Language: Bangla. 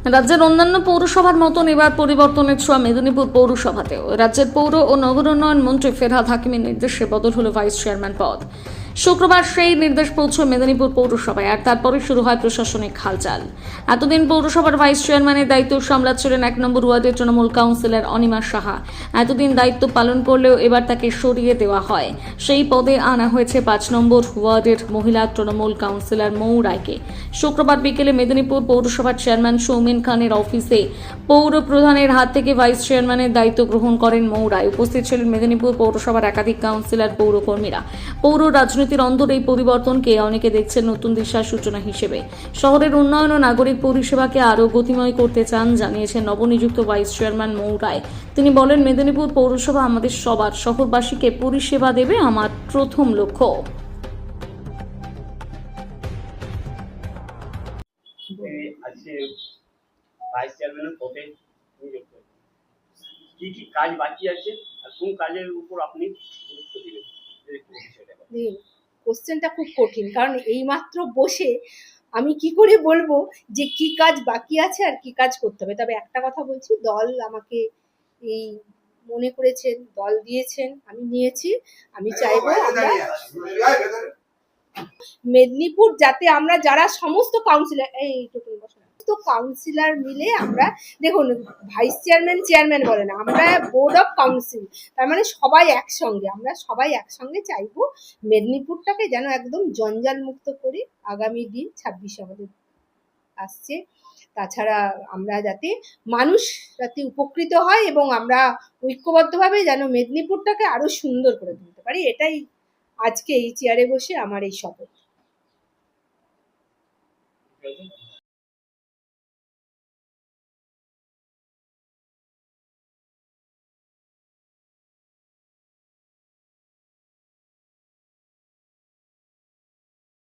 রাজ্যের অন্যান্য পৌরসভার মতন এবার পরিবর্তনের ছোঁয়া মেদিনীপুর পৌরসভাতেও। রাজ্যের পৌর ও নগর উন্নয়ন মন্ত্রী ফেরহাদ হাকিমের নির্দেশে বদল হলো ভাইস চেয়ারম্যান পদ। শুক্রবার সেই নির্দেশ পৌঁছয় মেদিনীপুর পৌরসভায়, আর তারপরে শুরু হয় প্রশাসনিক হালচাল। এতদিন পৌরসভার ভাইস চেয়ারম্যানের দায়িত্ব সামলাচ্ছিলেন 1 নম্বর ওয়ার্ডের তৃণমূল কাউন্সিলর অনিমা সাহা। এতদিন দায়িত্ব পালন করলেও এবার তাকে সরিয়ে দেওয়া হয়। সেই পদে আনা হয়েছে 5 নম্বর ওয়ার্ডের মহিলা তৃণমূল কাউন্সিলর মৌ রায়কে। শুক্রবার বিকেলে মেদিনীপুর পৌরসভার চেয়ারম্যান সৌমেন খানের অফিসে পৌর প্রধানের হাত থেকে ভাইস চেয়ারম্যানের দায়িত্ব গ্রহণ করেন মৌ রায়। উপস্থিত ছিলেন মেদিনীপুর পৌরসভার একাধিক কাউন্সিলর, পৌরকর্মীরা। পৌর রাজনীতির অন্দর এই পরিবর্তনকে অনেকে দেখছেন নতুন দিশার সূচনা হিসেবে। শহরের উন্নয়ন ও নাগরিক পরিষেবাকে আরও গতিময় করতে চান, জানিয়েছেন নবনিযুক্ত ভাইস চেয়ারম্যান মৌ রায়। তিনি বলেন, মেদিনীপুর পৌরসভা আমাদের সবার, শহরবাসীকে পরিষেবা দেবে আমার প্রথম লক্ষ্য। আজকে ভাইস চেয়ারম্যানের পদে নিযুক্ত হয়েছেন। কি কি কাজ বাকি আছে আর কোন কাজের উপর আপনি গুরুত্ব দিবেন? কোশ্চেনটা খুব কঠিন, কারণ এইমাত্র বসে আমি কি করে বলবো যে কি কাজ বাকি আছে আর কি কাজ করতে হবে। তবে একটা কথা বলছি, দল আমাকে এই মনে করেছেন, দল দিয়েছেন, আমি নিয়েছি। আমি চাইবো আমরা মেদিনীপুর যাতে আমরা যারা সমস্ত কাউন্সিলর, কাউন্সিলর মিলে আমরা, দেখুন ভাইস চেয়ারম্যান চেয়ারম্যান বলে না, আমরা বোর্ড অফ কাউন্সিল, তার মানে সবাই একসঙ্গে, আমরা সবাই একসঙ্গে চাইবো মেদিনীপুরটাকে যেন একদম জঞ্জাল মুক্ত করি। আগামী দিন 26 আমাদের আসছে, তাছাড়া আমরা যাতে মানুষ যাতে উপকৃত হয় এবং আমরা ঐক্যবদ্ধভাবে যেন মেদিনীপুরটাকে আরো সুন্দর করে তুলতে পারি, এটাই আজকে এই চেয়ারে বসে আমার এই শপথ।